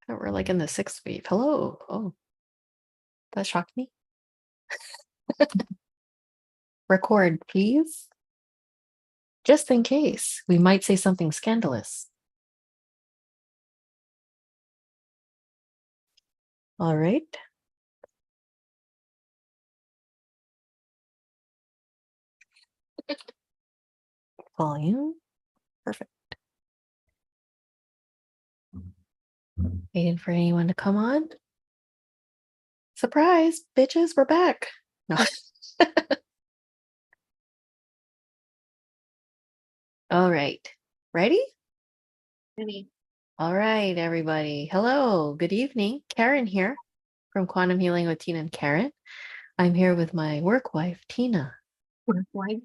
We're like in the sixth wave. Hello. Oh, that shocked me. Record, please. Just in case. We might say something scandalous. All right. Volume. Perfect. Waiting for anyone to come on. Surprise, bitches, we're back. No. All right. Ready? Ready. All right, everybody. Hello. Good evening. Karen here from Quantum Healing with Tina and Karen. I'm here with my work wife, Tina. Wife.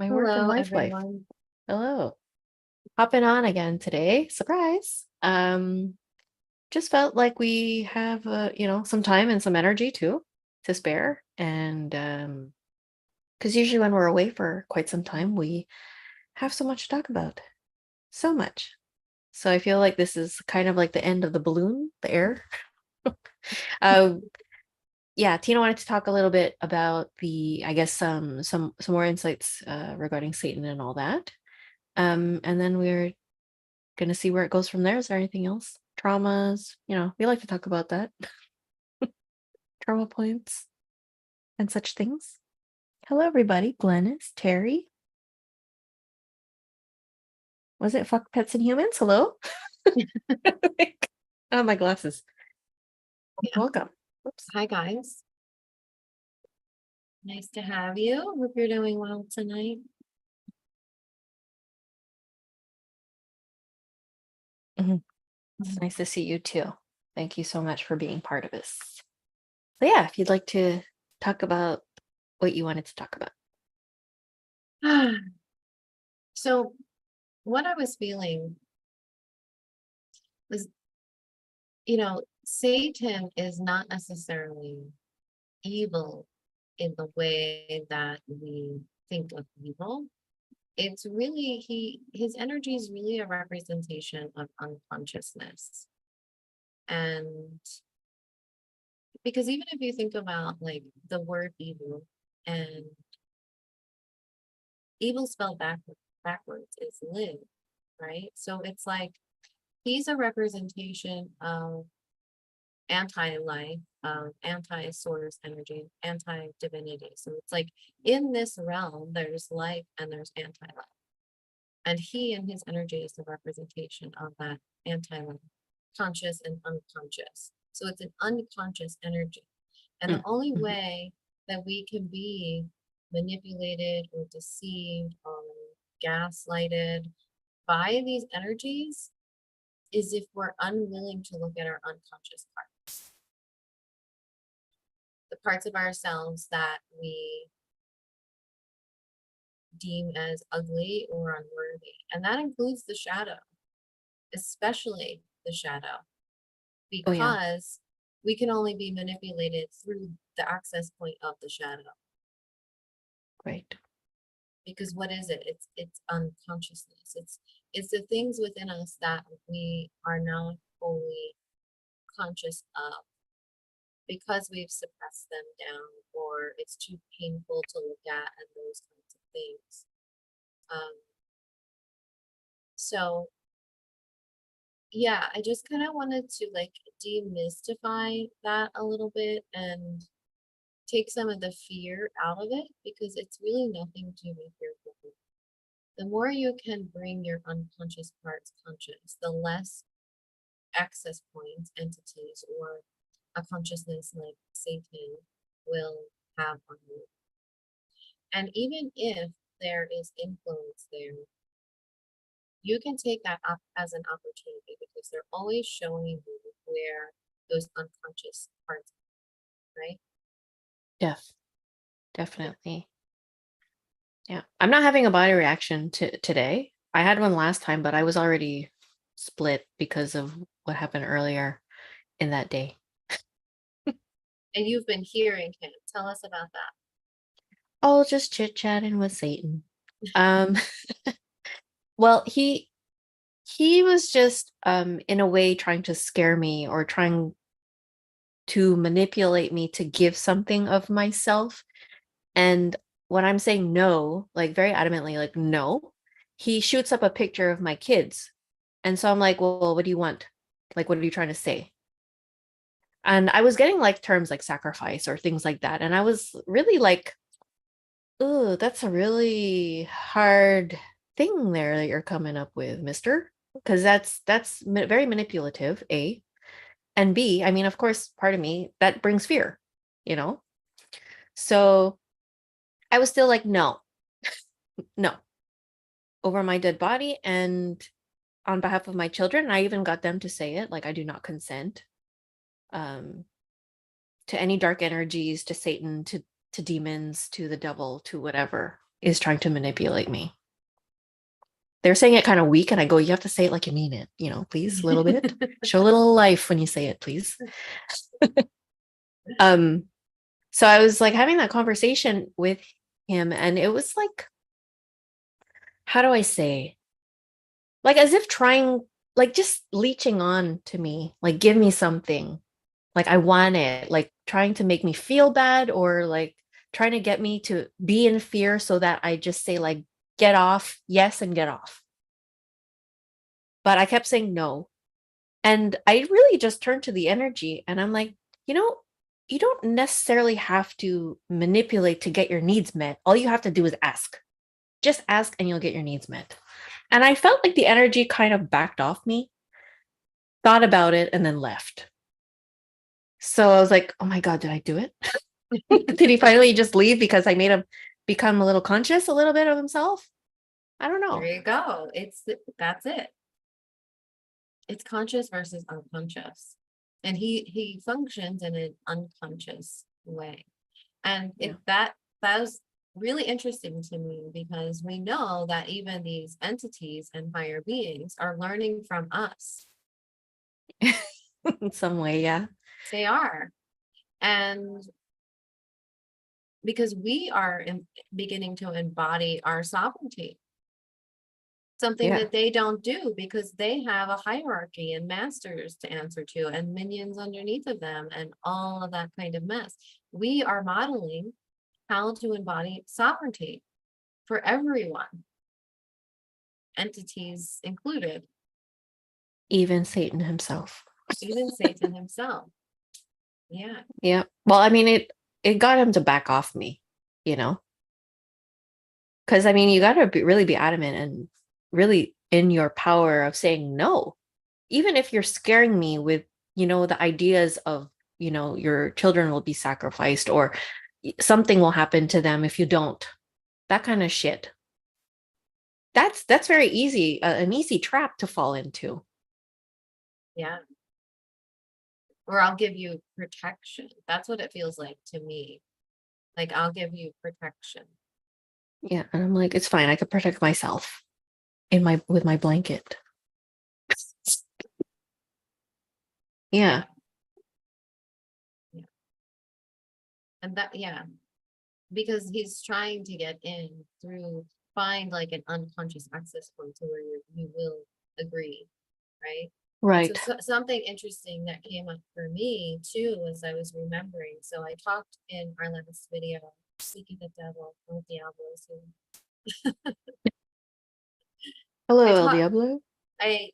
My work and Hello, life wife. everyone. Hello. Hopping on again today. Surprise. Just felt like we have some time and some energy too to spare. And because usually when we're away for quite some time, we have so much to talk about. So much. So I feel like this is kind of like the end of the balloon, the air. Yeah, Tina wanted to talk a little bit about I guess some more insights regarding Satan and all that. And then we're gonna see where it goes from there. Is there anything else? Traumas, we like to talk about that. Trauma points and such things. Hello, everybody. Glennis, Terry. Was it Fuck Pets and Humans? Hello. Oh, my glasses. Yeah. Welcome. Oops. Hi, guys. Nice to have you. Hope you're doing well tonight. It's nice to see you too. Thank you so much for being part of this. So yeah, if you'd like to talk about what you wanted to talk about. So, what I was feeling was, Satan is not necessarily evil in the way that we think of evil. It's really his energy is really a representation of unconsciousness. And because even if you think about like the word evil, and evil spelled backwards is live, right? So it's like he's a representation of anti-life, of anti-source energy, anti-divinity. So it's like in this realm, there's life and there's anti-life. And he and his energy is the representation of that anti-life, conscious and unconscious. So it's an unconscious energy. And the only Mhm. way that we can be manipulated or deceived or gaslighted by these energies is if we're unwilling to look at our unconscious parts, the parts of ourselves that we deem as ugly or unworthy. And that includes the shadow, especially the shadow, Oh yeah, because we can only be manipulated through the access point of the shadow. great. Because what is it? It's unconsciousness. It's the things within us that we are not fully conscious of because we've suppressed them down or it's too painful to look at and those kinds of things. So yeah, I just kind of wanted to like demystify that a little bit and take some of the fear out of it because it's really nothing to be fearful of. The more you can bring your unconscious parts conscious, the less access points, entities, or a consciousness like Satan will have on you. And even if there is influence there, you can take that up as an opportunity because they're always showing you where those unconscious parts are, right? Definitely. Yeah. I'm not having a body reaction today. I had one last time, but I was already split because of what happened earlier in that day. And you've been hearing him. Tell us about that. Oh, just chit-chatting with Satan. Um, well, he was just in a way trying to scare me or trying to manipulate me to give something of myself. And when I'm saying no, like very adamantly, like no, he shoots up a picture of my kids. And so I'm like, well, what do you want? Like, what are you trying to say? And I was getting like terms like sacrifice or things like that. And I was really like, oh, that's a really hard thing there that you're coming up with, mister. Because very manipulative, A. And B, I mean, of course, part of me that brings fear, you know? So I was still like, no, no, over my dead body and on behalf of my children. I even got them to say it, like, I do not consent um, to any dark energies, to Satan, to demons, to the devil, to whatever is trying to manipulate me. They're saying it kind of weak, and I go, you have to say it like you mean it, please, a little bit. Show a little life when you say it, please. um, so I was like having that conversation with him, and it was like, how do I say? Like as if trying, like just leeching on to me, like give me something. Like I want it, like trying to make me feel bad or like trying to get me to be in fear so that I just say like get off, yes, and get off. But I kept saying no. And I really just turned to the energy and I'm like, you know, you don't necessarily have to manipulate to get your needs met. All you have to do is ask. Just ask and you'll get your needs met. And I felt like the energy kind of backed off me, thought about it, and then left. So I was like, oh my God, did I do it? Did he finally just leave because I made him become a little conscious a little bit of himself? I don't There know. you go. That's it. It's conscious versus unconscious. And he functions in an unconscious way. And Yeah. that was really interesting to me because we know that even these entities and higher beings are learning from us. In some way, yeah. They are. And because we are beginning to embody our sovereignty, something Yeah. that they don't do because they have a hierarchy and masters to answer to and minions underneath of them and all of that kind of mess. We are modeling how to embody sovereignty for everyone, entities included, Even Satan himself. even Satan himself. Yeah. Yeah. Well, I mean, it got him to back off me, you know? Because I mean, you got to really be adamant and really in your power of saying no, even if you're scaring me with, the ideas of, your children will be sacrificed or something will happen to them if you don't. That kind of shit. That's very easy, an easy trap to fall into. Yeah. Or I'll give you protection. That's what it feels like to me. Like I'll give you protection. Yeah, and I'm like, it's fine. I could protect myself in my with my blanket. Yeah. Yeah, Yeah. And that, yeah, because he's trying to get in through, find like an unconscious access point to where you will agree, right? So, right. something interesting that came up for me too as I was remembering. So I talked in our last video, speaking of devil, El Diablo. Hello, I El talked Diablo. I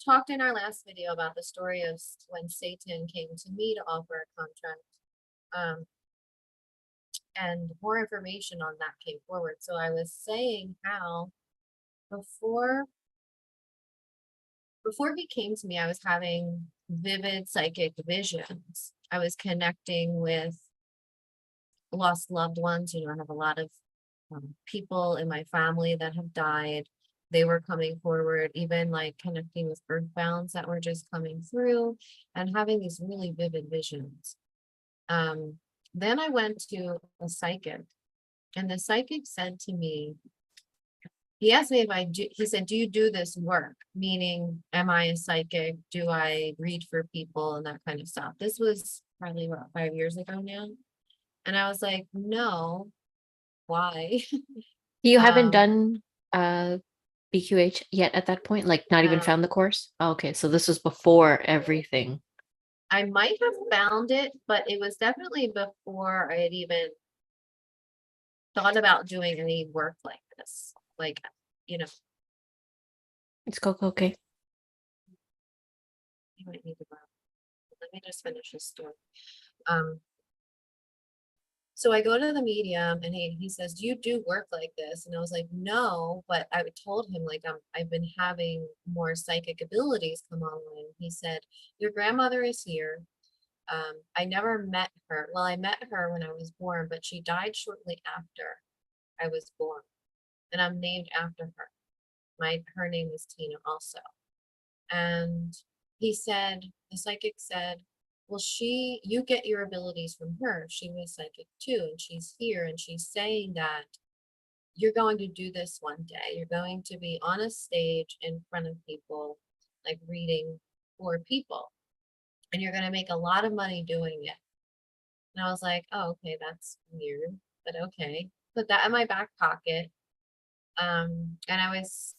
talked in our last video about the story of when Satan came to me to offer a contract. Um, and more information on that came forward. So I was saying how before before he came to me, I was having vivid psychic visions. I was connecting with lost loved ones. I have a lot of people in my family that have died. They were coming forward, even like connecting with earthbounds that were just coming through and having these really vivid visions. Um, then I went to a psychic, and the psychic said to me, he asked me if I do, he said, do you do this work? Meaning, am I a psychic? Do I read for people and that kind of stuff? This was probably about 5 years ago now. And I was like, no, why? You haven't Um, done BQH yet at that point? Like not even Um, found the course? Oh, okay, so this was before everything. I might have found it, but it was definitely before I had even thought about doing any work like this. Like, you know, It's okay. you might need to borrow. Let me just finish this story. Um, so I go to the medium and he says, "Do you do work like this?" And I was like, "No," but I told him like I've been having more psychic abilities come online. He said, "Your grandmother is here. I never met her. Well, I met her when I was born, but she died shortly after I was born, and I'm named after her. Her name is Tina also." And he said, the psychic said, "Well, you get your abilities from her. She was psychic too, and she's here, and she's saying that you're going to do this one day. You're going to be on a stage in front of people, like reading for people, and you're going to make a lot of money doing it." And I was like, "Oh, okay, that's weird, but okay." Put that in my back pocket. And I was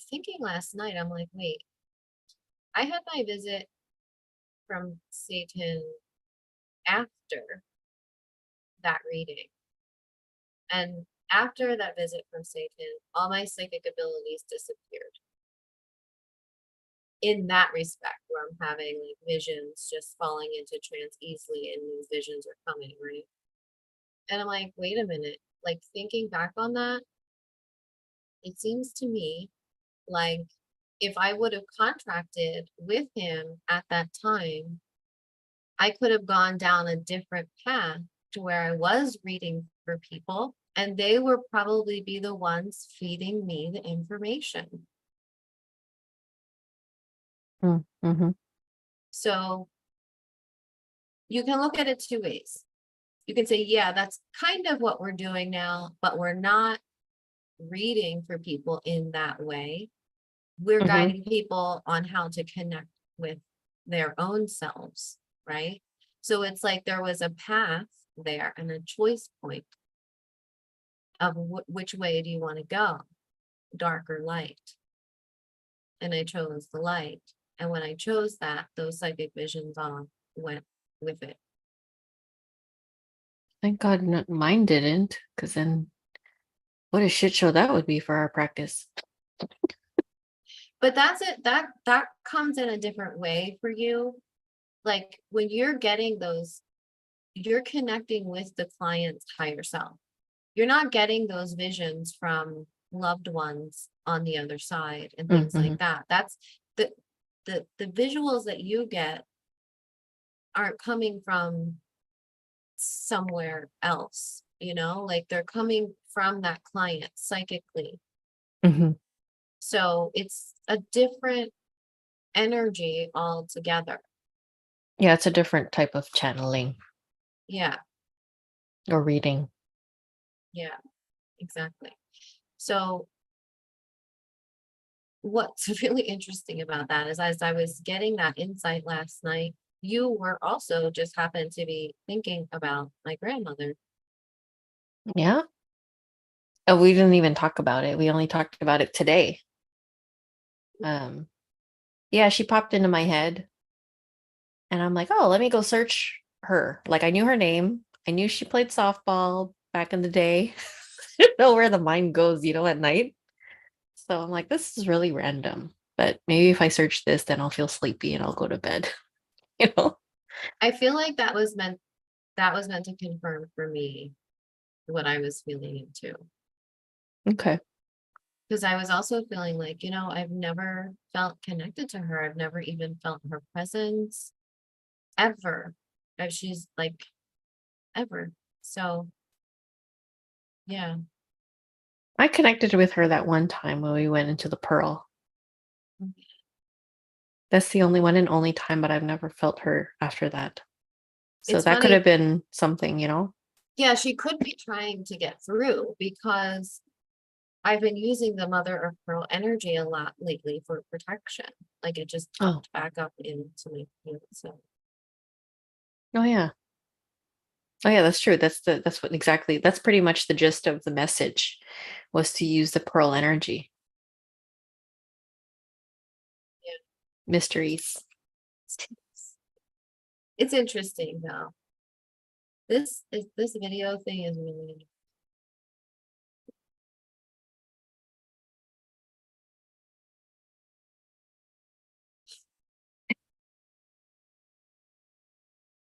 thinking last night, I'm like, wait, I had my visit from Satan after that reading. And after that visit from Satan, all my psychic abilities disappeared in that respect, where I'm having like visions, just falling into trance easily, and these visions are coming, right? And I'm like, wait a minute, like thinking back on that, it seems to me like if I would have contracted with him at that time, I could have gone down a different path to where I was reading for people, and they would probably be the ones feeding me the information. Mm-hmm. So you can look at it two ways. You can say, yeah, that's kind of what we're doing now, but we're not reading for people in that way. We're Mm-hmm. guiding people on how to connect with their own selves, right? So it's like there was a path there and a choice point of which way do you want to go, dark or light? And I chose the light. And when I chose that, those psychic visions on went with it. Thank God mine didn't, because then what a shit show that would be for our practice. But that's it. That comes in a different way for you. Like when you're getting those, you're connecting with the client's higher self. You're not getting those visions from loved ones on the other side and things Mm-hmm. like that. That's the the visuals that you get aren't coming from somewhere else, like they're coming from that client psychically. Mm-hmm. So it's a different energy altogether. Yeah, it's a different type of channeling Yeah, or reading. yeah, exactly. So what's really interesting about that is as I was getting that insight last night, you were also just happened to be thinking about my grandmother. Yeah. Oh, we didn't even talk about it. We only talked about it today. Um, yeah, she popped into my head and I'm like, oh, let me go search her. Like I knew her name. I knew she played softball back in the day. You know where the mind goes, at night. So I'm like, this is really random. But maybe if I search this, then I'll feel sleepy and I'll go to bed, you know? I feel like that was meant to confirm for me what I was feeling into. Okay. Because I was also feeling like, I've never felt connected to her. I've never even felt her presence ever. She's like ever. So yeah. I connected with her that one time when we went into the Pearl. That's the only one and only time, but I've never felt her after that. So It's that could funny. have been something. Yeah, she could be trying to get through because I've been using the mother of pearl energy a lot lately for protection. Like it just Oh, popped back up into my field. So oh yeah. Oh yeah, that's true. That's what exactly that's pretty much the gist of the message was to use the pearl energy. mysteries. It's interesting though. This video thing is really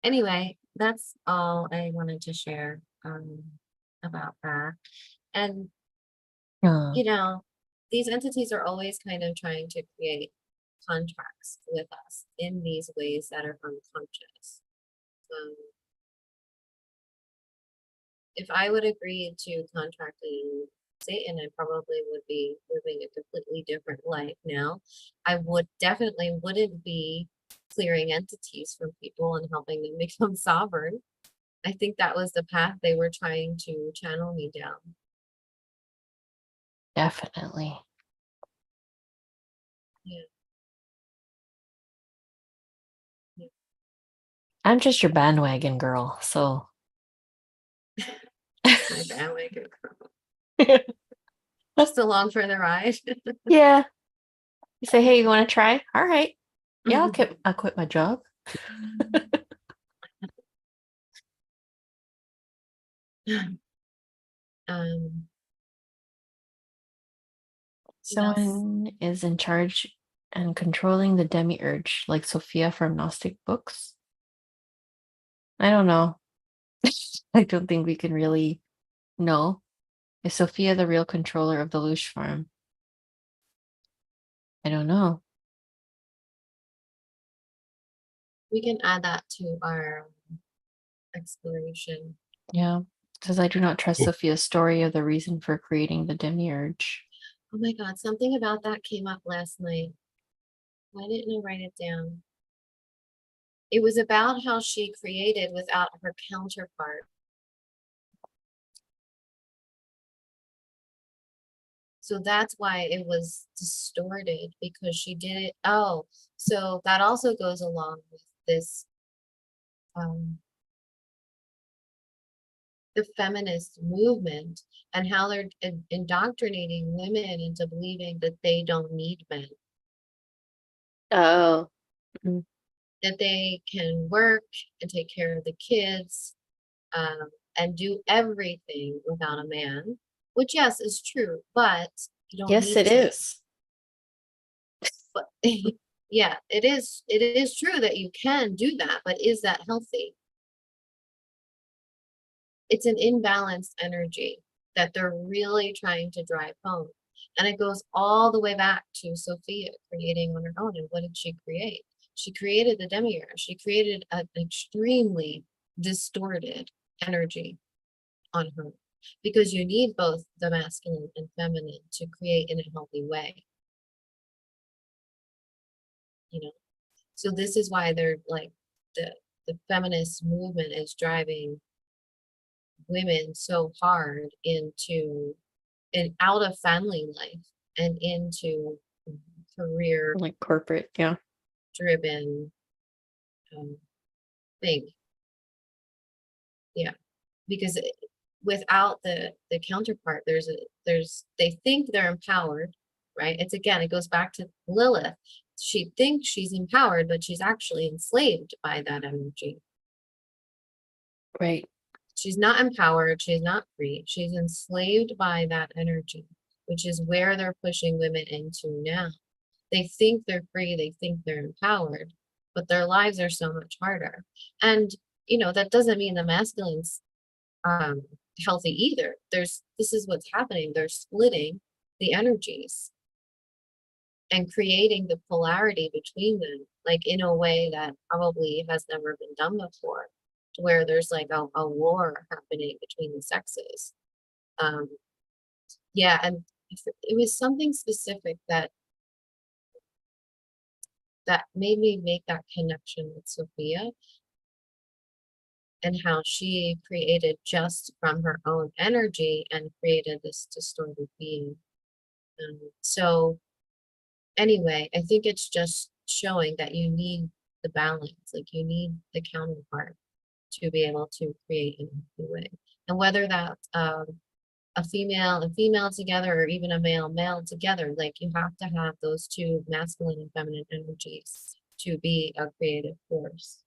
anyway, that's all I wanted to share about that. And Uh, you know, these entities are always kind of trying to create contracts with us in these ways that are unconscious. Um, if I would agree to contracting Satan, I probably would be living a completely different life now. I would definitely wouldn't be clearing entities from people and helping them become sovereign. I think that was the path they were trying to channel me down. definitely. Yeah, yeah. I'm just your bandwagon girl, so My bandwagon girl. Just along for the ride. yeah. You say, hey, you want to try? All right. Yeah, I'll quit my job. um, yes. Someone is in charge and controlling the demiurge, like Sophia from Gnostic books. I don't know. I don't think we can really know. Is Sophia the real controller of the Loosh farm? I don't know. We can add that to our exploration. Yeah. Says I do not trust Sophia's story of the reason for creating the demiurge. Oh my God, something about that came up last night. Why didn't I write it down? It was about how she created without her counterpart. So that's why it was distorted because she did it. Oh, so that also goes along with this the feminist movement and how they're indoctrinating women into believing that they don't need men, Oh. Mm. that they can work and take care of the kids and do everything without a man, which, yes, is true, but you don't Yes, need it to. is. But yeah, it is true that you can do that, but is that healthy? It's an imbalanced energy that they're really trying to drive home. And it goes all the way back to Sophia creating on her own. And what did she create? She created the demiurge. She created an extremely distorted energy on her because you need both the masculine and feminine to create in a healthy way, you know. So this is why they're like the feminist movement is driving women so hard into and out of family life and into career Like corporate, yeah. driven um, thing. Yeah, because without the counterpart, there's they think they're empowered, right? It's again, it goes back to Lilith. She thinks she's empowered, but she's actually enslaved by that energy. Right. She's not empowered. She's not free. She's enslaved by that energy, which is where they're pushing women into now. They think they're free, they think they're empowered, but their lives are so much harder. And that doesn't mean the masculine's um healthy either. This is what's happening. They're splitting the energies and creating the polarity between them, like in a way that probably has never been done before, to where there's like a war happening between the sexes. Um, yeah, and it was something specific that made me make that connection with Sophia and how she created just from her own energy and created this distorted being. So anyway, I think it's just showing that you need the balance, like you need the counterpart to be able to create in a healthy way. And whether that a female and female together, or even a male male together. Like you have to have those two masculine and feminine energies to be a creative force.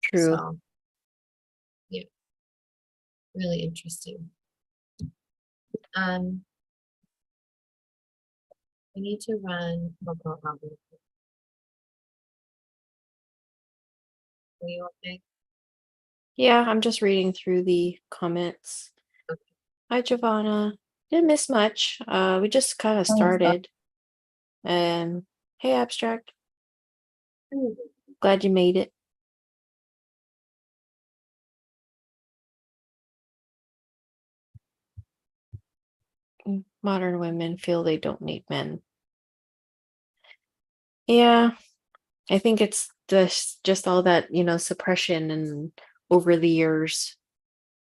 True. So yeah, really interesting. Um, I need to run Coco out. Are you okay? Yeah, I'm just reading through the comments. Okay. Hi, Giovanna. Didn't miss much. We just kind of started. And hey, Abstract. Glad you made it. Modern women feel they don't need men. Yeah, I think it's just all that, suppression and over the years,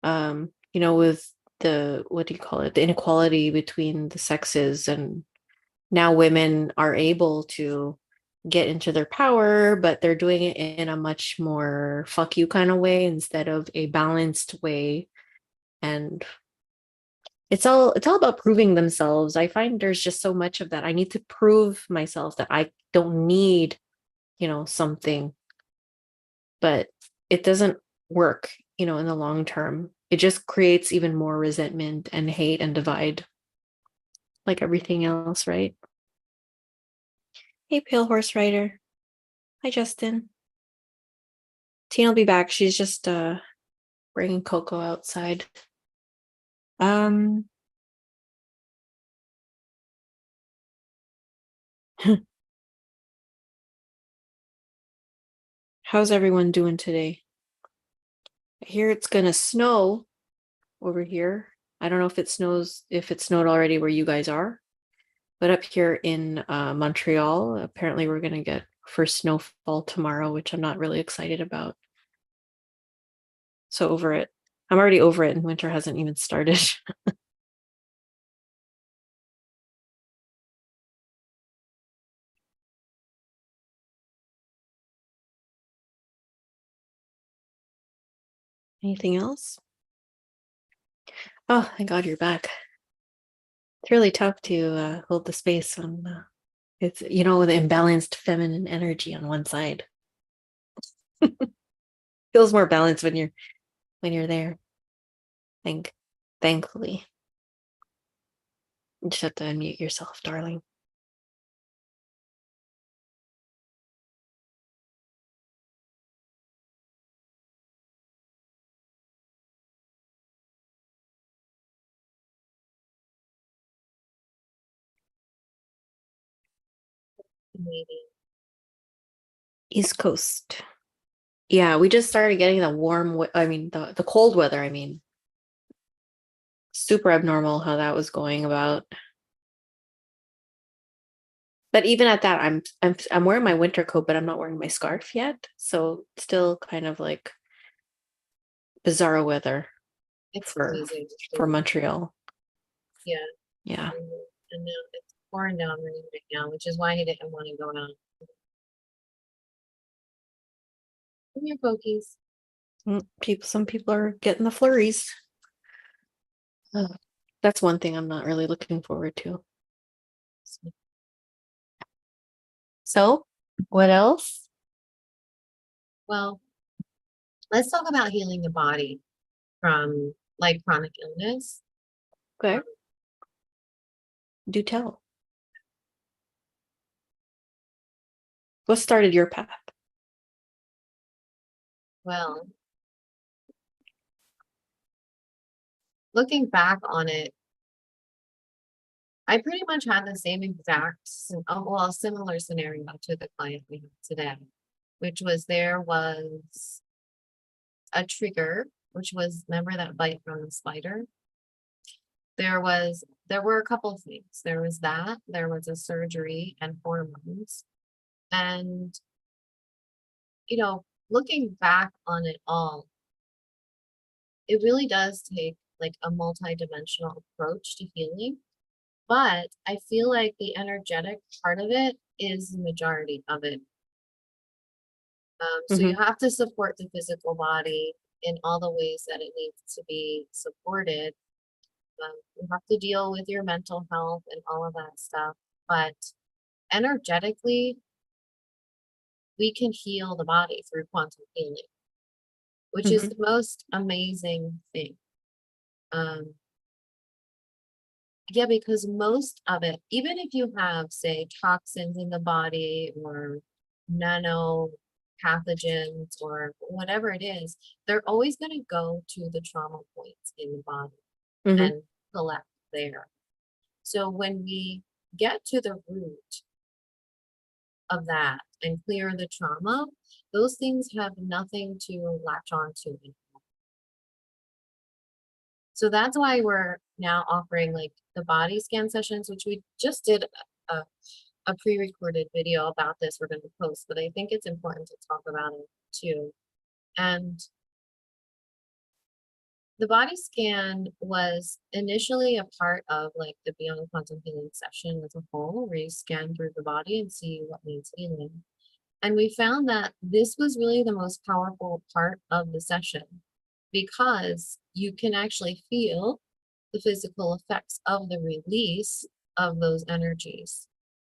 with the, what do you call it, the inequality between the sexes, and now women are able to get into their power, but they're doing it in a much more fuck you kind of way instead of a balanced way. And it's all about proving themselves. I find there's just so much of that. I need to prove myself that I don't need, something, but it doesn't work, in the long term. It just creates even more resentment and hate and divide, like everything else, right? Hey, Pale Horse Rider. Hi, Justin. Tina will be back. She's just bringing Coco outside. Um, how's everyone doing today? I hear it's gonna snow over here. I don't know if it snowed already where you guys are, but up here in Montreal, apparently we're gonna get first snowfall tomorrow, which I'm not really excited about. So over it. I'm already over it, and winter hasn't even started. Anything else? Oh, thank God you're back. It's really tough to hold the space on it's the imbalanced feminine energy on one side. Feels more balanced when you're there. Think thankfully. You just have to unmute yourself, darling. Maybe. East Coast. Yeah, we just started getting the I mean the cold weather, I mean. Super abnormal how that was going about. But even at that, I'm wearing my winter coat, but I'm not wearing my scarf yet. So still kind of like bizarre weather It's for freezing for too. Montreal. Yeah. Yeah. And now it's pouring down rain right now, which is why I didn't want to go out. Come here, Pokies. Some people are getting the flurries. That's one thing I'm not really looking forward to. So, what else? Well, let's talk about healing the body from like chronic illness. Okay, do tell. What started your path? Well, looking back on it, I pretty much had the same exact, well, similar scenario to the client we have today, which was there was a trigger, which was, remember that bite from the spider? There were a couple of things. There was that, there was a surgery and hormones. And, looking back on it all, it really does take like a multi-dimensional approach to healing. But I feel like the energetic part of it is the majority of it. So Mm-hmm. you have to support the physical body. in all the ways that it needs to be supported. You have to deal with your mental health and all of that stuff. But energetically, we can heal the body through quantum healing, which is Mhm. the most amazing thing. Um, yeah, because most of it, even if you have, say, toxins in the body or nano pathogens or whatever it is, they're always going to go to the trauma points in the body Mhm. and collect there. So when we get to the root of that and clear the trauma, those things have nothing to latch on to. So that's why we're now offering like the body scan sessions, which we just did a, a pre-recorded video about this we're going to post, but I think it's important to talk about it too. And the body scan was initially a part of like the Beyond Quantum Healing session as a whole, where you scan through the body and see what needs healing. And we found that this was really the most powerful part of the session because you can actually feel the physical effects of the release of those energies.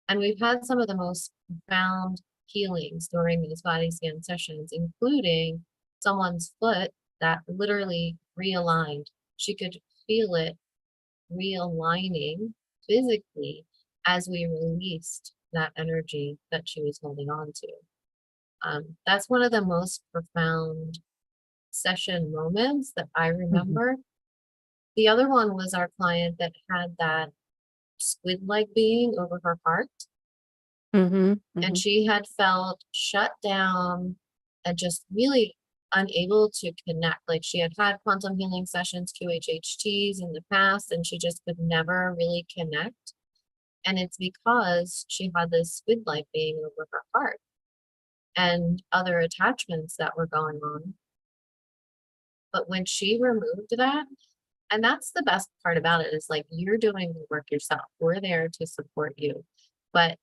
And we've had some of the most profound healings during these body scan sessions, including someone's foot that literally realigned. She could feel it realigning physically as we released that energy that she was holding on to. That's one of the most profound session moments that I Mhm. remember. The other one was our client that had that squid-like being over her heart, Mhm. and Mhm. she had felt shut down and just really unable to connect. Like she had had quantum healing sessions, QHHTs in the past, and she just could never really connect. And it's because she had this squid-like being over her heart and other attachments that were going on. But when she removed that, and that's the best part about it is like you're doing the work yourself. We're there to support you. But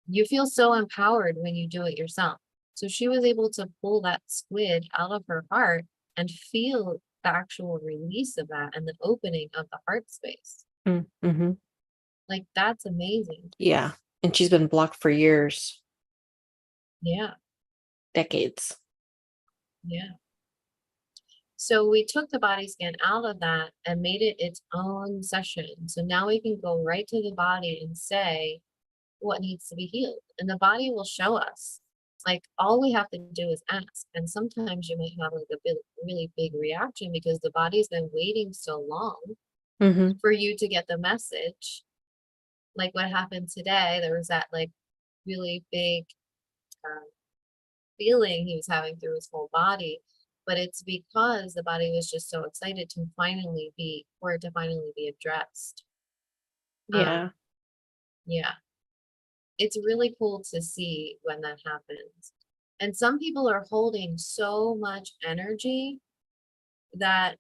you feel so empowered when you do it yourself. So she was able to pull that squid out of her heart and feel the actual release of that and the opening of the heart space. Mm, mhm. Like that's amazing. Yeah, and she's been blocked for years, Yeah. decades. Yeah. So we took the body scan out of that and made it its own session. So now we can go right to the body and say what needs to be healed. And the body will show us. Like all we have to do is ask. And sometimes you might have like a really big reaction because the body's been waiting so long Mhm. for you to get the message. Like what happened today, there was that like really big uh, feeling he was having through his whole body. But it's because the body was just so excited to finally be, for it to finally be addressed. Yeah. Um, yeah, it's really cool to see when that happens. And some people are holding so much energy that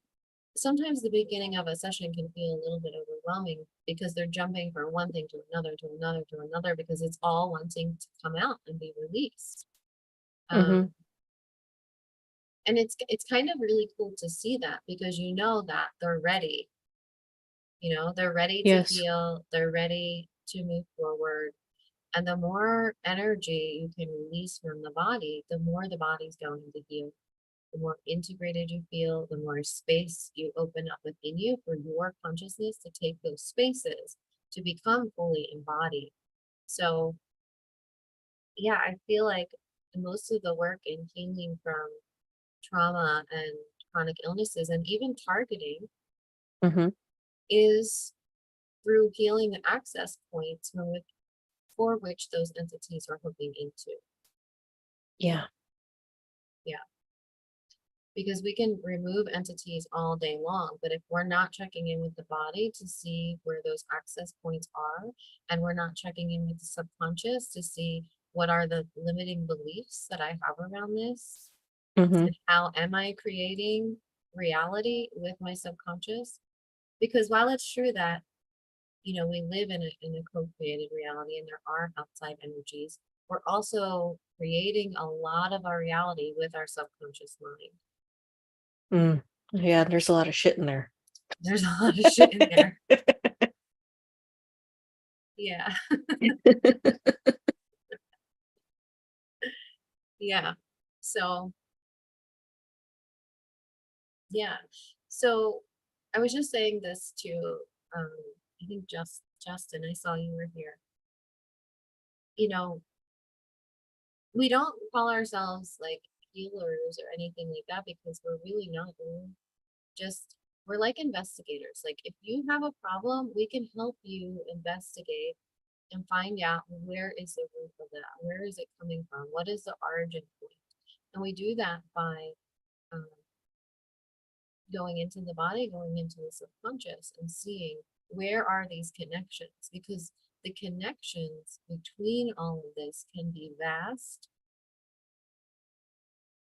sometimes the beginning of a session can feel a little bit overwhelming because they're jumping from one thing to another to another to another because it's all wanting to come out and be released. Mhm. Um, and it's kind of really cool to see that because you know that they're ready. You know, they're ready to Yes. heal. They're ready to move forward. And the more energy you can release from the body, the more the body's going to heal. The more integrated you feel, the more space you open up within you for your consciousness to take those spaces to become fully embodied. So, yeah, I feel like most of the work in healing from trauma and chronic illnesses and even targeting Mhm. is through healing the access points for which those entities are hooking into. Yeah. Yeah. Because we can remove entities all day long, but if we're not checking in with the body to see where those access points are, and we're not checking in with the subconscious to see what are the limiting beliefs that I have around this, Mhm. and how am I creating reality with my subconscious? Because while it's true that we live in a co-created reality and there are outside energies, we're also creating a lot of our reality with our subconscious mind. Mm. Yeah, there's a lot of shit in there. There's a lot of shit in there. Yeah. Yeah. So, yeah. So I was just saying this to, um, I think Justin, I saw you were here. You know, we don't call ourselves like healers or anything like that because we're really not. We're just, we're like investigators. Like, if you have a problem, we can help you investigate and find out where is the root of that, where is it coming from, what is the origin point, and we do that by um, going into the body, going into the subconscious, and seeing where are these connections, because the connections between all of this can be vast,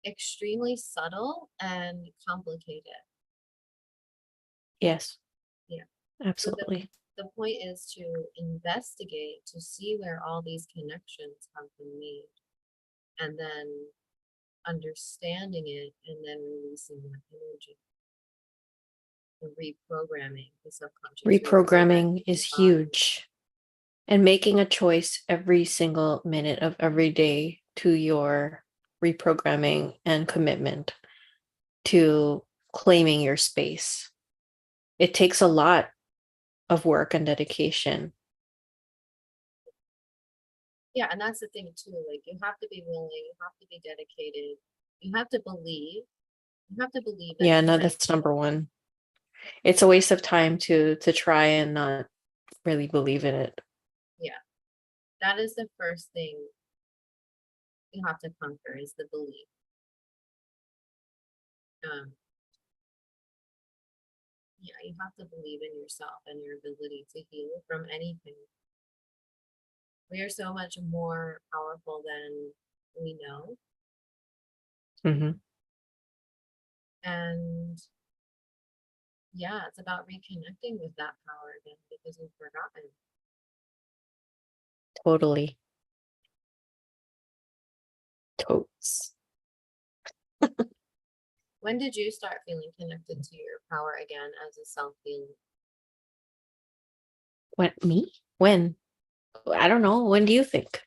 extremely subtle, and complicated. Yes, Yeah. So absolutely. the point is to investigate to see where all these connections have been made, and then understanding it and then releasing that energy, the reprogramming, the subconscious Reprogramming reprogramming the is body. huge. And making a choice every single minute of every day to your reprogramming and commitment to claiming your space. It takes a lot of work and dedication. Yeah, and that's the thing too. Like, you have to be willing, you have to be dedicated, you have to believe, you have to believe that Yeah, it's no, meant that's to. number one. It's a waste of time to try and not really believe in it. Yeah, that is the first thing you have to conquer is the belief. Um, yeah, you have to believe in yourself and your ability to heal from anything. We are so much more powerful than we know. Hmm. And yeah, it's about reconnecting with that power again because we've forgotten. Totally. Totes. When did you start feeling connected to your power again as a self healing? When me? When? I don't know. When do you think?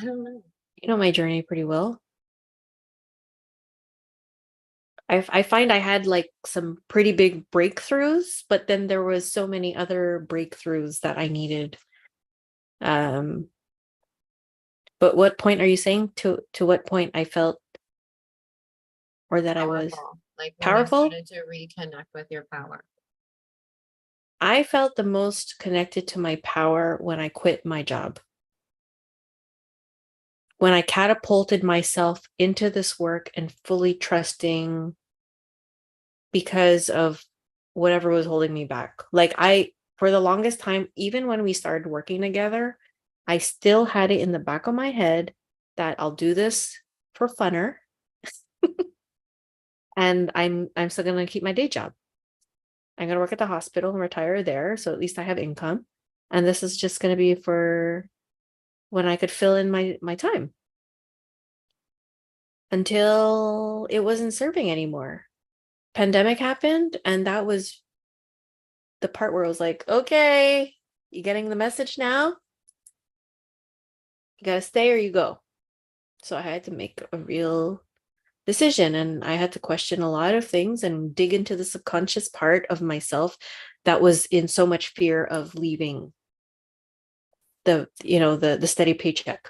I don't know. You know my journey pretty well. I find I had like some pretty big breakthroughs, but then there was so many other breakthroughs that I needed. Um, but what point are you saying? To what point I felt or that I was Powerful. Like when you powerful? started to reconnect with your power. I felt the most connected to my power when I quit my job. When I catapulted myself into this work and fully trusting because of whatever was holding me back. Like for the longest time, even when we started working together, I still had it in the back of my head that I'll do this for funner and I'm still gonna keep my day job. I'm gonna work at the hospital and retire there. So at least I have income. And this is just gonna be for when I could fill in my time until it wasn't serving anymore. Pandemic happened, and that was the part where I was like, okay, you getting the message now? You gotta stay or you go. So I had to make a real decision and I had to question a lot of things and dig into the subconscious part of myself that was in so much fear of leaving the steady paycheck,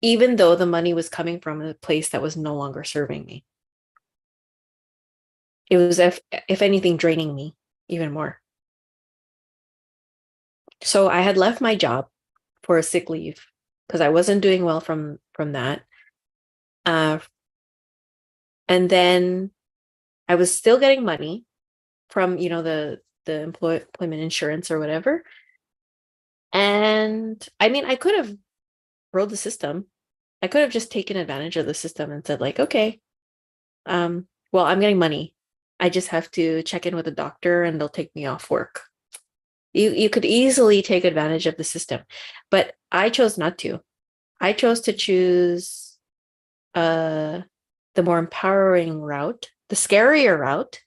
even though the money was coming from a place that was no longer serving me. It was if anything draining me even more. So I had left my job for a sick leave because I wasn't doing well from that. Uh, and then I was still getting money from the employment insurance or whatever. And I mean, I could have rode the system. I could have just taken advantage of the system and said like, okay, well, I'm getting money. I just have to check in with a doctor and they'll take me off work. You could easily take advantage of the system, but I chose not to. I chose to choose the more empowering route, the scarier route,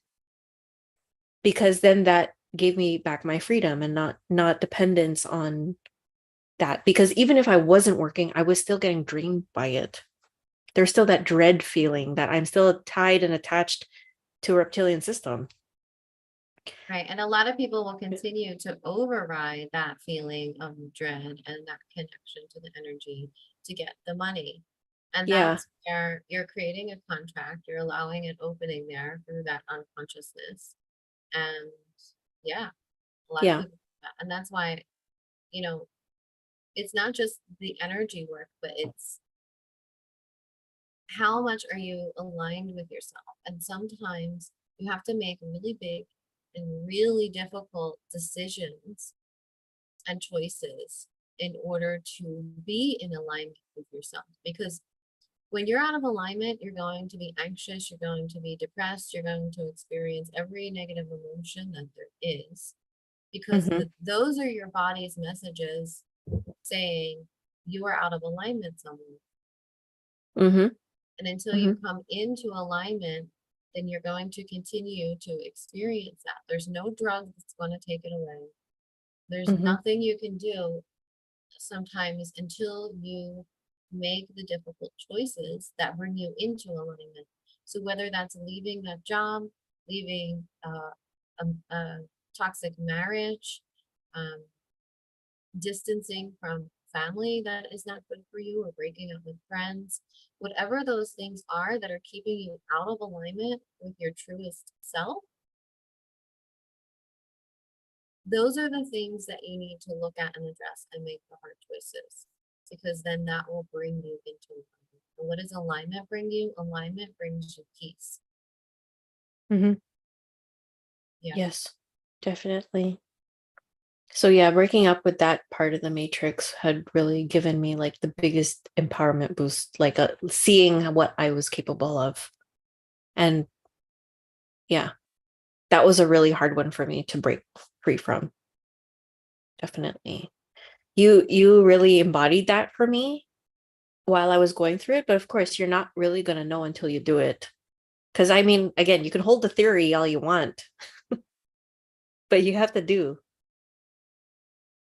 because then that gave me back my freedom and not dependence on that. Because even if I wasn't working, I was still getting drained by it. There's still that dread feeling that I'm still tied and attached to a reptilian system. Right. And a lot of people will continue to override that feeling of dread and that connection to the energy to get the money. And Yeah, that's where you're creating a contract, you're allowing an opening there through that unconsciousness. And yeah, a lot of yeah. people do that. And that's why, you know, it's not just the energy work, but it's how much are you aligned with yourself? And sometimes you have to make really big and really difficult decisions and choices in order to be in alignment with yourself. Because when you're out of alignment, you're going to be anxious, you're going to be depressed, you're going to experience every negative emotion that there is. Because Mm-hmm. those are your body's messages saying you are out of alignment somewhere. Mm-hmm. And until Mm-hmm. you come into alignment, then you're going to continue to experience that. There's no drug that's going to take it away. There's Mm-hmm. nothing you can do sometimes until you make the difficult choices that bring you into alignment. So whether that's leaving that job, leaving a toxic marriage, um, distancing from family that is not good for you, or breaking up with friends, whatever those things are that are keeping you out of alignment with your truest self, those are the things that you need to look at and address and make the hard choices, because then that will bring you into alignment. And what does alignment bring you? Alignment brings you peace. Mm-hmm. Yeah. Yes, definitely. So yeah, breaking up with that part of the matrix had really given me like the biggest empowerment boost, like seeing what I was capable of. And yeah, that was a really hard one for me to break free from. Definitely. You really embodied that for me while I was going through it, but of course you're not really going to know until you do it. Because I mean, again, you can hold the theory all you want, but you have to do.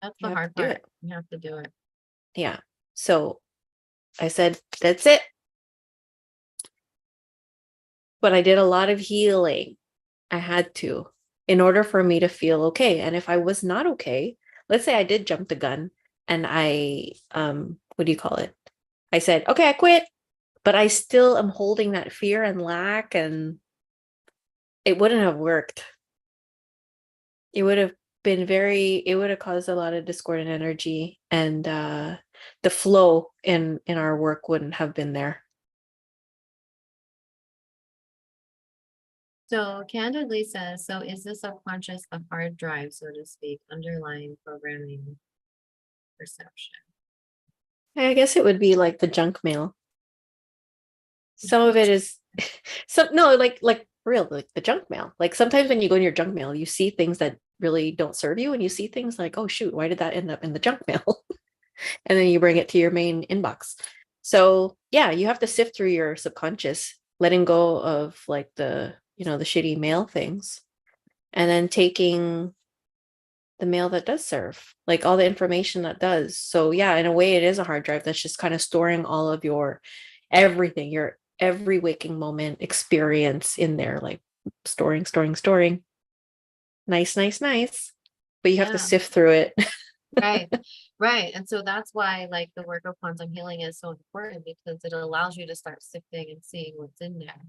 That's You the have to hard do part. it. You have to do it. Yeah. So I said, that's it. But I did a lot of healing. I had to in order for me to feel okay. And if I was not okay, let's say I did jump the gun and I what do you call it? I said, "Okay, I quit." But I still am holding that fear and lack, and it wouldn't have worked. It would have it would have caused a lot of discordant energy, and the flow in our work wouldn't have been there. So Candidly says, so is the subconscious a hard drive, so to speak, underlying programming perception? I guess it would be like the junk mail. Some of it is some no, like real, like the junk mail. Like sometimes when you go in your junk mail, you see things that really don't serve you, and you see things like, oh shoot, why did that end up in the junk mail? And then you bring it to your main inbox. So yeah, you have to sift through your subconscious, letting go of like the shitty mail things, and then taking the mail that does serve, like all the information that does. So yeah, in a way it is a hard drive that's just kind of storing all of your everything, your every waking moment experience in there, like storing. Nice, nice, nice. But you have to Yeah, sift through it. right. Right. And so that's why like the work of quantum healing is so important, because it allows you to start sifting and seeing what's in there.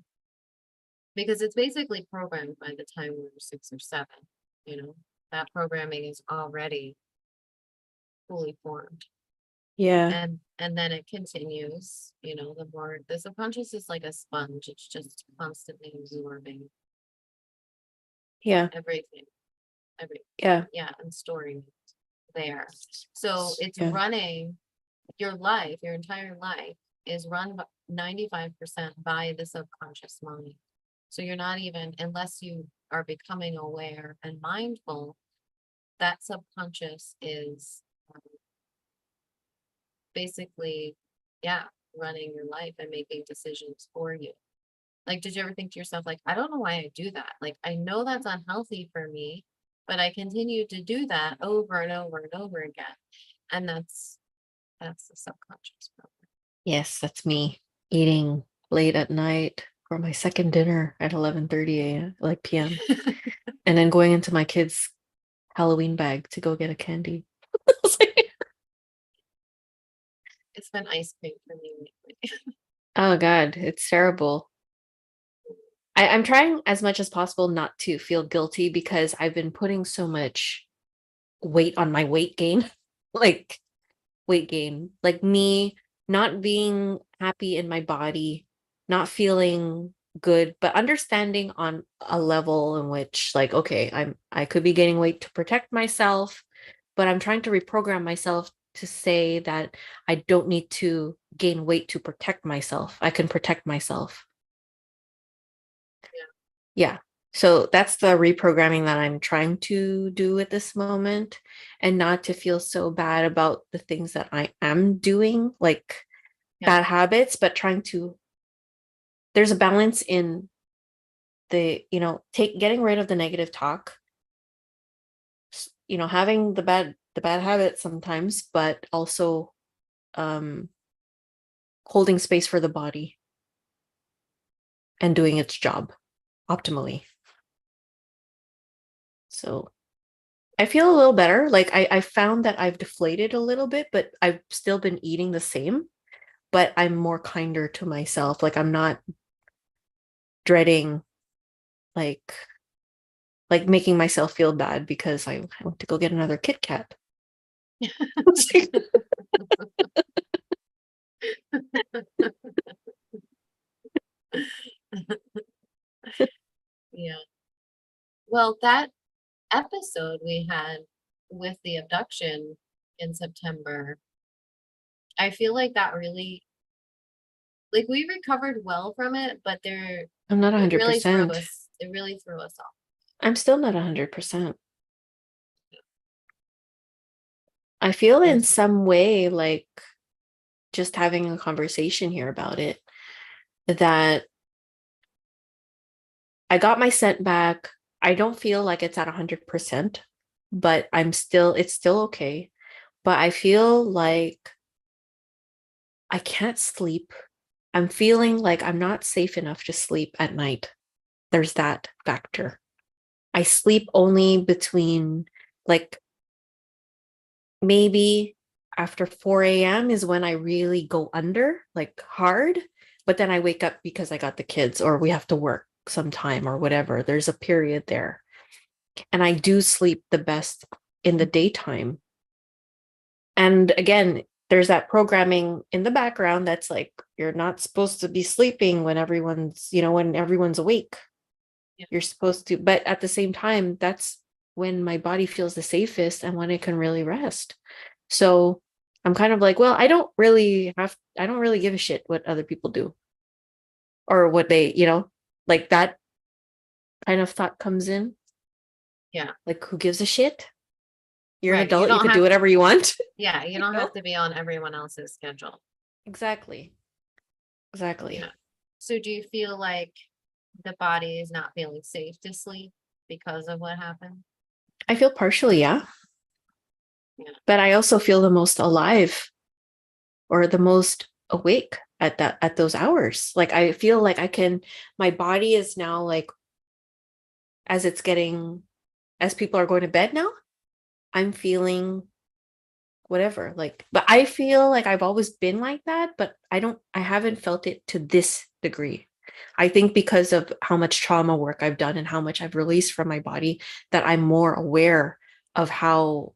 Because it's basically programmed by the time we're 6 or 7, you know, that programming is already fully formed. Yeah, And then it continues, the more the subconscious is like a sponge, it's just constantly absorbing yeah, everything, every yeah, yeah, and storing it there. So it's yeah, running your entire life is run by 95% by the subconscious mind. So you're not even, unless you are becoming aware and mindful, that subconscious is basically yeah, running your life and making decisions for you. Like, did you ever think to yourself, like, I don't know why I do that. Like, I know that's unhealthy for me, but I continue to do that over and over and over again. And that's the subconscious Yes, that's me eating late at night for my second dinner at 11:30 a.m. like p.m. program. and then going into my kids' Halloween bag to go get a candy. It's been ice cream for me lately. Oh God, it's terrible. I'm trying as much as possible not to feel guilty because I've been putting so much weight on my weight gain. Like weight gain, like me not being happy in my body, not feeling good, but understanding on a level in which like, okay, I could be gaining weight to protect myself, but I'm trying to reprogram myself to say that I don't need to gain weight to protect myself. I can protect myself. Yeah. So that's the reprogramming that I'm trying to do at this moment, and not to feel so bad about the things that I am doing, like Yeah, bad habits, but trying to, there's a balance in the, getting rid of the negative talk, having the bad habits sometimes, but also um holding space for the body and doing its job optimally. So I feel a little better. Like I found that I've deflated a little bit, but I've still been eating the same, but I'm more kinder to myself. Like I'm not dreading like making myself feel bad because I went to go get another Kit Kat. yeah. Well, that episode we had with the abduction in September, I feel like that really, like, we recovered well from it, but I'm not it really threw 100%. us, it really threw us off. I'm still not 100%. I feel in There's, some way like just having a conversation here about it, that I got my scent back. I don't feel like it's at 100%, but it's still okay. But I feel like I can't sleep. I'm feeling like I'm not safe enough to sleep at night. There's that factor. I sleep only between like maybe after 4 a.m. is when I really go under, like hard. But then I wake up because I got the kids or we have to work sometime or whatever. There's a period there. And I do sleep the best in the daytime. And again, there's that programming in the background that's like, you're not supposed to be sleeping when everyone's awake. yeah, You're supposed to, but at the same time, that's when my body feels the safest and when it can really rest. So I'm kind of like, well, I don't really give a shit what other people do or what they, like that kind of thought comes in. yeah, Like, who gives a shit? You're an right. You adult, you don't could do have, whatever you want. yeah, you you don't have know? to be on everyone else's schedule. Exactly. Yeah. Exactly. So do you feel like the body is not feeling safe to sleep because of what happened? I feel partially, yeah. Yeah. But I also feel the most alive or the most awake at those hours. Like I feel like my body is now like, as it's getting as people are going to bed now, I'm feeling whatever. Like, but I feel like I've always been like that, but I haven't felt it to this degree. I think because of how much trauma work I've done and how much I've released from my body, that I'm more aware of how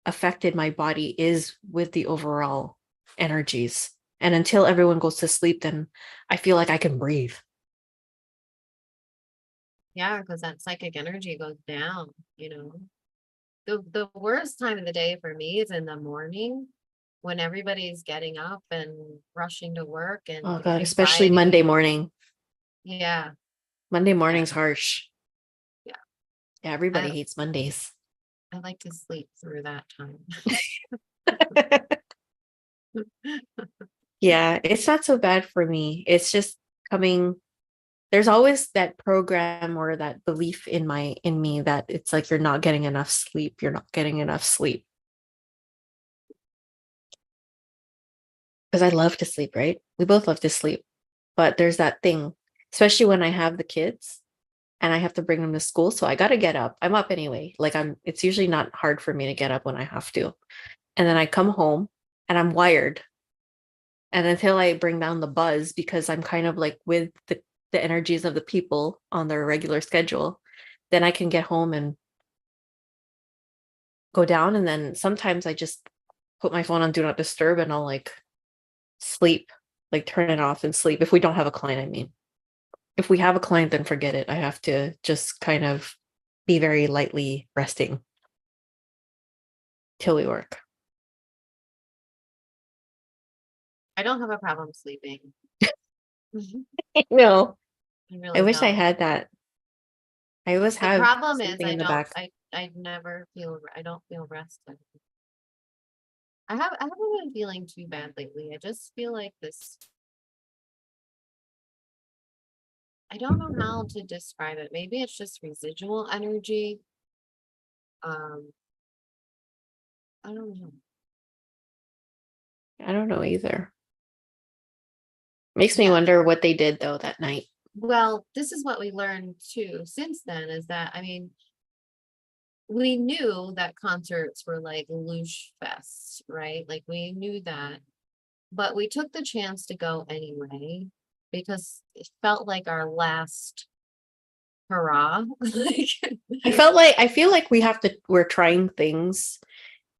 affected my body is with the overall energies. And until everyone goes to sleep, then I feel like I can breathe. Yeah, because that psychic energy goes down, you know. The worst time of the day for me is in the morning when everybody's getting up and rushing to work and Oh you know God, especially anxiety. Monday morning. Yeah, Monday yeah, morning's harsh. yeah. Yeah, everybody I hates Mondays. I like to sleep through that time. Yeah, it's not so bad for me. It's just coming there's always that program or that belief in me that it's like you're not getting enough sleep. You're not getting enough sleep. Because I love to sleep, right? We both love to sleep. But there's that thing, especially when I have the kids and I have to bring them to school. So I got to get up. I'm up anyway. Like it's usually not hard for me to get up when I have to. And then I come home and I'm wired. And until I bring down the buzz, because I'm kind of like with the energies of the people on their regular schedule, then I can get home and go down. And then sometimes I just put my phone on do not disturb and I'll like sleep, like turn it off and sleep. If we don't have a client, I mean. If we have a client, then forget it. I have to just kind of be very lightly resting till we work. I don't have a problem sleeping. I No, I really wish I don't. had that. I always The have problem is something in the back. I never feel, I don't feel rested. I haven't been feeling too bad lately. I just feel like this, I don't know how to describe it. Maybe it's just residual energy. Um, I don't know. I don't know either. Makes me Yeah. wonder what they did though that night. Well, this is what we learned too since then is that, I mean, we knew that concerts were like loosh fests, right? Like we knew that, but we took the chance to go anyway because it felt like our last hurrah. Like, I feel like we're trying things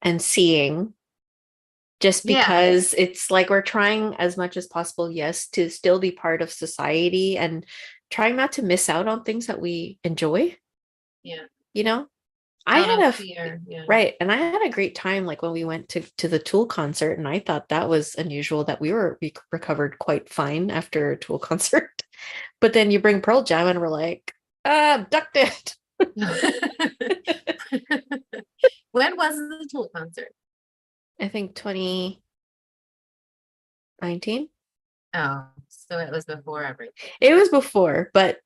and seeing just yeah, because it's like we're trying as much as possible, yes, to still be part of society and trying not to miss out on things that we enjoy, yeah, you know? I out had of a fear. Yeah. right, and I had a great time like when we went to the Tool concert and I thought that was unusual that we recovered quite fine after a Tool concert. But then you bring Pearl Jam and we're like, abducted. When was the Tool concert? I think 2019. Oh, so it was before everything. It was before, but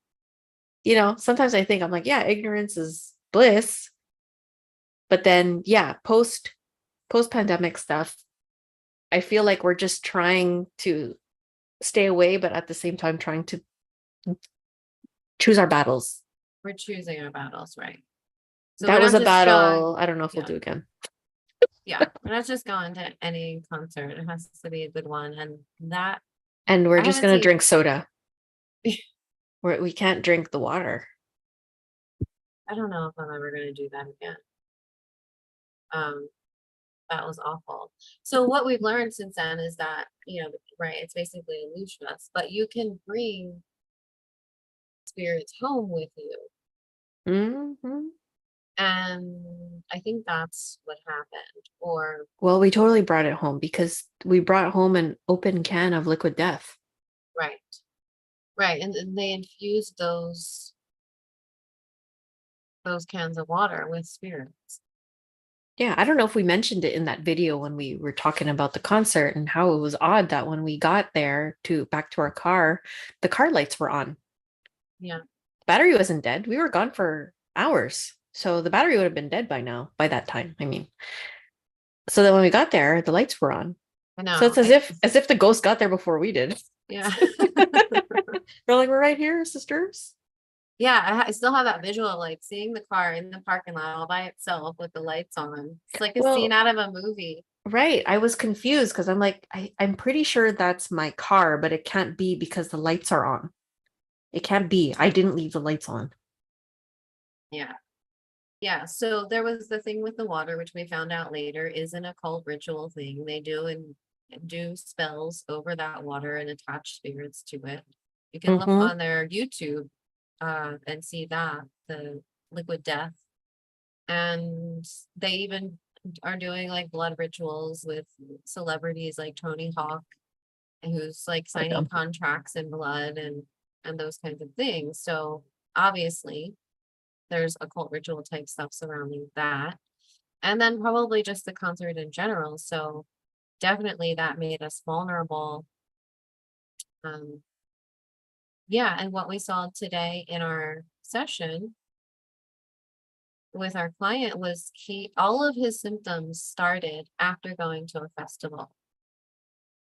sometimes I think I'm like, yeah, ignorance is bliss. But then, yeah, post pandemic stuff, I feel like we're just trying to stay away, but at the same time trying to choose our battles. We're choosing our battles, right? So we're That was not a just going, battle. I don't know if we'll yeah, do again. yeah, we're not just going to any concert. It has to be a good one. And that, And we're I just haven't gonna seen, drink soda. We can't drink the water. I don't know if I'm ever going to do that again. Um, that was awful. So what we've learned since then is that, right, it's basically illusionist, but you can bring spirits home with you. Hmm. And I think that's what happened. Or, Well, we totally brought it home because we brought home an open can of liquid death. right, right. And they infused those cans of water with spirits. Yeah, I don't know if we mentioned it in that video when we were talking about the concert and how it was odd that when we got there to back to our car, the car lights were on. Yeah, Battery wasn't dead. We were gone for hours. So the battery would have been dead by now, by that time, I mean. So that when we got there, the lights were on. I So know. it's as if the ghost got there before we did. Yeah. We're like, we're right here, sisters. Yeah, I still have that visual, like seeing the car in the parking lot all by itself with the lights on. It's like a scene Well, out of a movie. right. I was confused because I'm like, I'm pretty sure that's my car, but it can't be because the lights are on. It can't be. I didn't leave the lights on. Yeah. Yeah. So there was the thing with the water, which we found out later is an occult ritual thing. They do and do spells over that water and attach spirits to it. You can look Mm-hmm. on their YouTube and see that, the liquid death. And they even are doing like blood rituals with celebrities like Tony Hawk, who's like So signing dumb. contracts in blood and those kinds of things. So obviously there's occult ritual type stuff surrounding that. And then probably just the concert in general. So definitely that made us vulnerable. Um, yeah, and what we saw today in our session with our client was all of his symptoms started after going to a festival.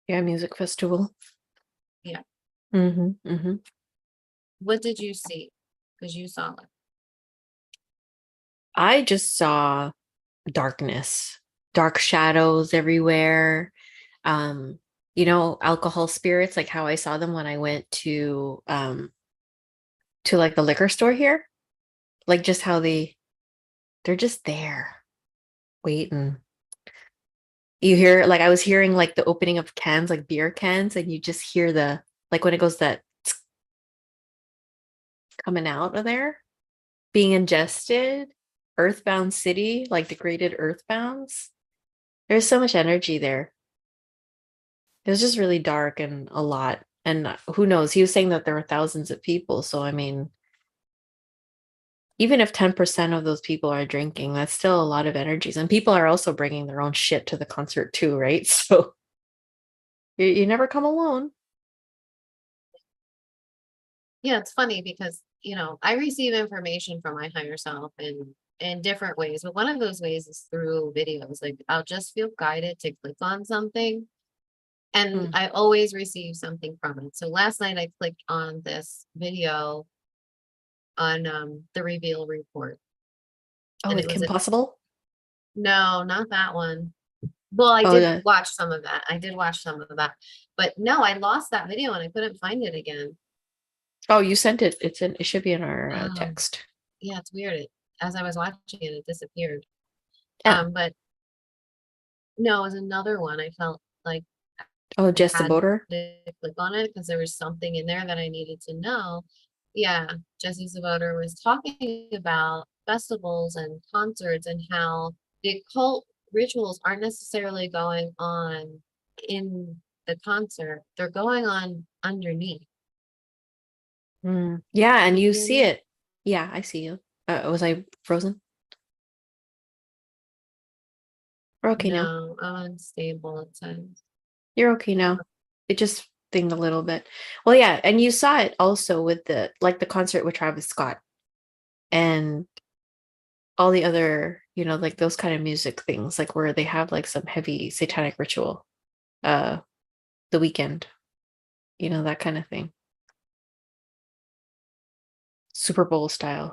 Yeah, music festival. Yeah. Mhm, mhm. What did you see? Because you saw it. I just saw darkness, dark shadows everywhere. Um, alcohol spirits, like how I saw them when I went to like the liquor store here. Like just how they're just there waiting. You hear like I was hearing like the opening of cans, like beer cans, and you just hear the like when it goes that coming out of there, being ingested, Earthbound City, like degraded Earthbounds. There's so much energy there. It was just really dark and a lot. And who knows? He was saying that there were thousands of people. So, I mean, even if 10% of those people are drinking, that's still a lot of energies. And people are also bringing their own shit to the concert too, right? So you never come alone. Yeah, it's funny because, I receive information from my higher self in different ways, but one of those ways is through videos. Like I'll just feel guided to click on something and Mm. I always receive something from it. So last night I clicked on this video on the reveal report, Oh, and with it was Kim Possible? no, not that one. Well, I Oh, did yeah. watch some of that. I did watch some of that. But no, I lost that video and I couldn't find it again. Oh, you sent it. It should be in our Oh, text. yeah, it's weird. As I was watching it, it disappeared. Yeah. But no, it was another one. I felt like Oh, I Jess the had Boater. to click on it because there was something in there that I needed to know. Yeah, Jesse Savoter was talking about festivals and concerts and how the occult rituals aren't necessarily going on in the concert. They're going on underneath. Mm. Yeah, Can and you you hear see me? it. Yeah, I see you. Was I frozen? We're okay now. No, unstable, it says. You're okay now. It just thinged a little bit. Well, yeah, and you saw it also with the concert with Travis Scott and all the other, like those kind of music things, like where they have like some heavy satanic ritual, uh, the weekend, that kind of thing. Super Bowl style.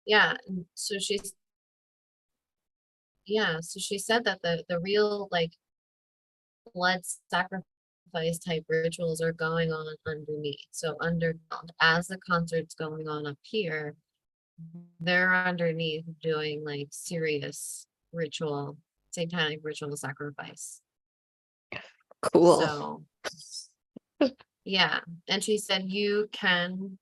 Yeah, and so she said that the real like blood sacrifice type rituals are going on underneath. So underground, as the concert's going on up here, they're underneath doing like serious ritual, satanic ritual sacrifice. Cool. So yeah. And she said you can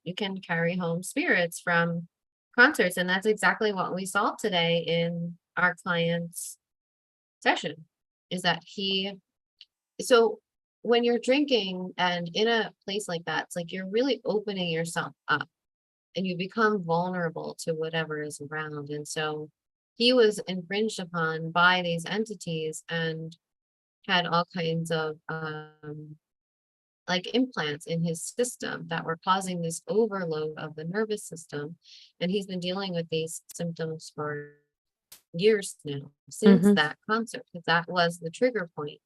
carry home spirits from concerts. And that's exactly what we saw today in our client's session, is that so when you're drinking and in a place like that, it's like you're really opening yourself up and you become vulnerable to whatever is around. And so he was infringed upon by these entities and had all kinds of like implants in his system that were causing this overload of the nervous system. And he's been dealing with these symptoms for years now, since Hmm. that concert, because that was the trigger point.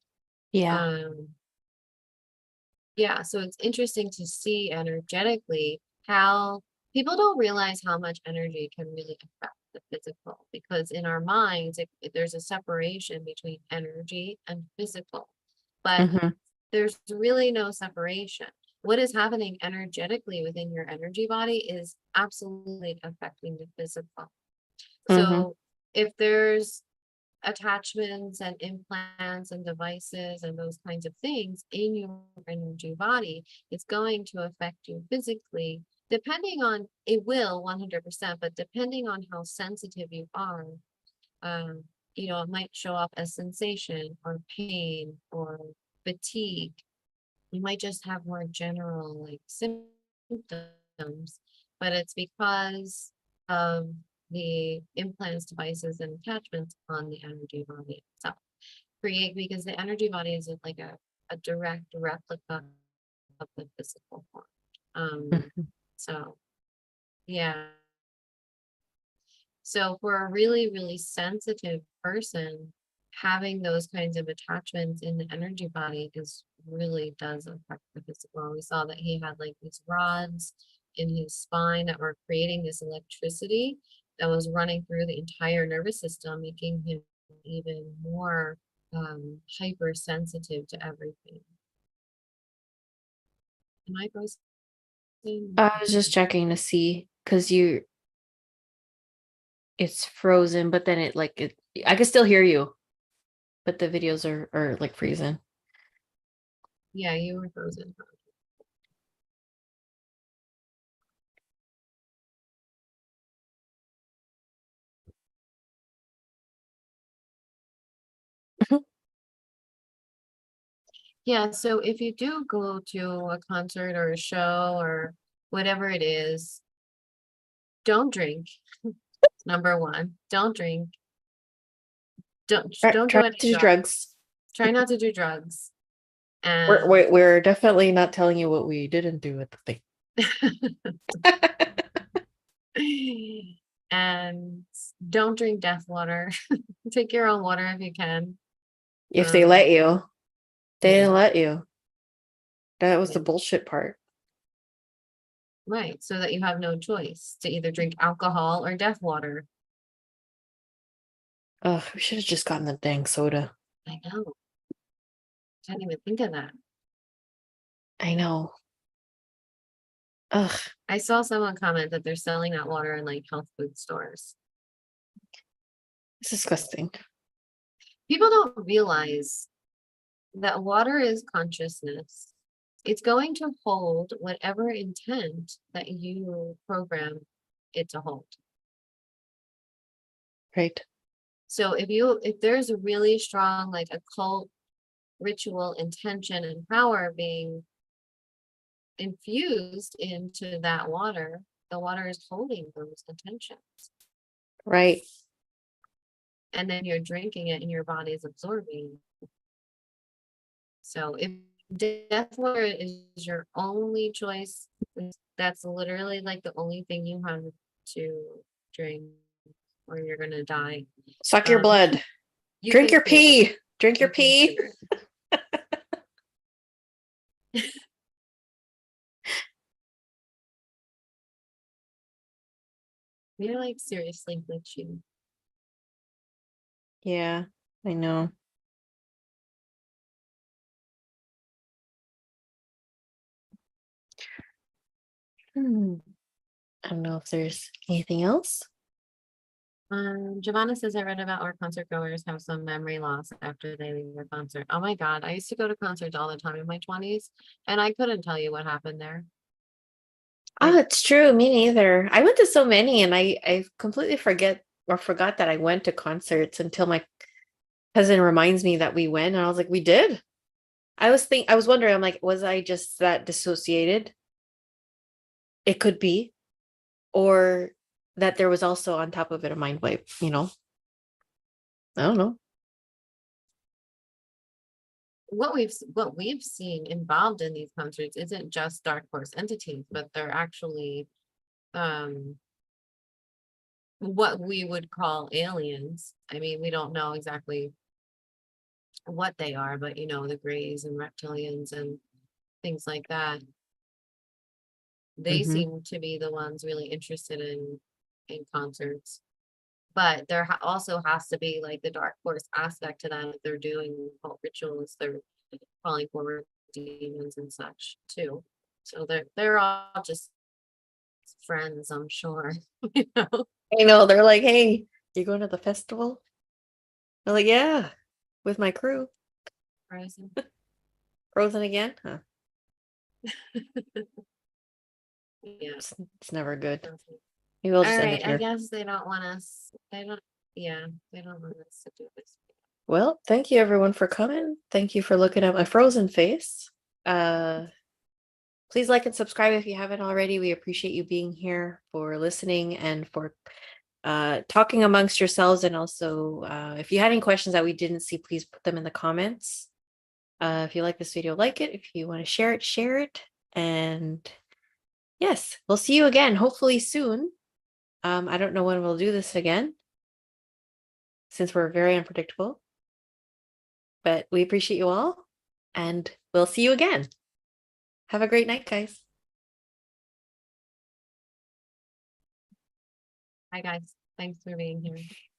Yeah. Um, Yeah, so it's interesting to see energetically how people don't realize how much energy can really affect the physical, because in our minds, there's a separation between energy and physical, but Hmm. there's really no separation. What is happening energetically within your energy body is absolutely affecting the physical. Hmm. So if there's attachments and implants and devices and those kinds of things in your energy body, it's going to affect you physically, depending on it will 100%, but depending on how sensitive you are, um, it might show up as sensation or pain or fatigue. You might just have more general like symptoms, but it's because of the implants, devices, and attachments on the energy body itself. create, because the energy body is like a direct replica of the physical form. Mhm. So yeah. So for a really, really sensitive person, having those kinds of attachments in the energy body is really does affect the physical. We saw that he had like these rods in his spine that were creating this electricity that was running through the entire nervous system, making him even more hypersensitive to everything. Am I frozen? I was just checking to see because it's frozen, but then I can still hear you, but the videos are like freezing. Yeah, you were frozen. Yeah, so if you do go to a concert or a show or whatever it is, don't drink. Number one, don't drink. Don't do Try any to do drugs. drugs. Try not to do drugs. We're, And we're we're definitely not telling you what we didn't do at the thing. and don't drink death water. Take your own water if you can. If they Um, let you, they yeah, didn't let you. That was yeah, the bullshit part. right. So that you have no choice to either drink alcohol or death water. Oh, we should have just gotten the dang soda. I know. I didn't even think of that. I know. Ugh, I saw someone comment that they're selling that water in like health food stores. it's disgusting. People don't realize that water is consciousness. It's going to hold whatever intent that you program it to hold. Right. So if there's a really strong like occult ritual intention and power being infused into that water, the water is holding those intentions. Right. And then you're drinking it and your body is absorbing. So if death water is your only choice, that's literally like the only thing you have to drink or you're gonna die. Suck your Um, blood. you Drink can your clear it. pee. Drink your You can pee. clear it. You're like seriously glitchy. Yeah, I know. Hmm. I don't know if there's anything else. Giovanna says I read about our concert goers have some memory loss after they leave a concert. Oh my God, I used to go to concerts all the time in my 20s and I couldn't tell you what happened there. Oh, Like, it's true. Me neither. I went to so many and I completely forgot that I went to concerts until my cousin reminds me that we went and I was like, we did. I was wondering, I'm like, was I just that dissociated? It could be. Or that there was also on top of it a mind wipe, you know? I don't know. what we've seen involved in these concerts isn't just dark force entities, but they're actually um what we would call aliens. I mean, we don't know exactly what they are, but you know, the greys and reptilians and things like that. They Hmm. seem to be the ones really interested in concerts. But there also has to be like the dark force aspect to them. If they're doing cult rituals, they're calling forward demons and such too. So they're all just friends, I'm sure. You know, I know. They're like, hey, you going to the festival? I'm like, yeah, with my crew. Frozen. Frozen again? Huh. Yeah. It's never good. Frozen. Maybe we'll All just end right. it I here. guess they don't want us. They don't. Yeah, they don't want us to do this. Well, thank you everyone for coming. Thank you for looking at my frozen face. Uh, please like and subscribe if you haven't already. We appreciate you being here, for listening, and for talking amongst yourselves. And also, if you had any questions that we didn't see, please put them in the comments. If you like this video, like it. If you want to share it, share it. And yes, we'll see you again, hopefully soon. I don't know when we'll do this again, since we're very unpredictable. But we appreciate you all, and we'll see you again. Have a great night, guys. Hi guys. Thanks for being here.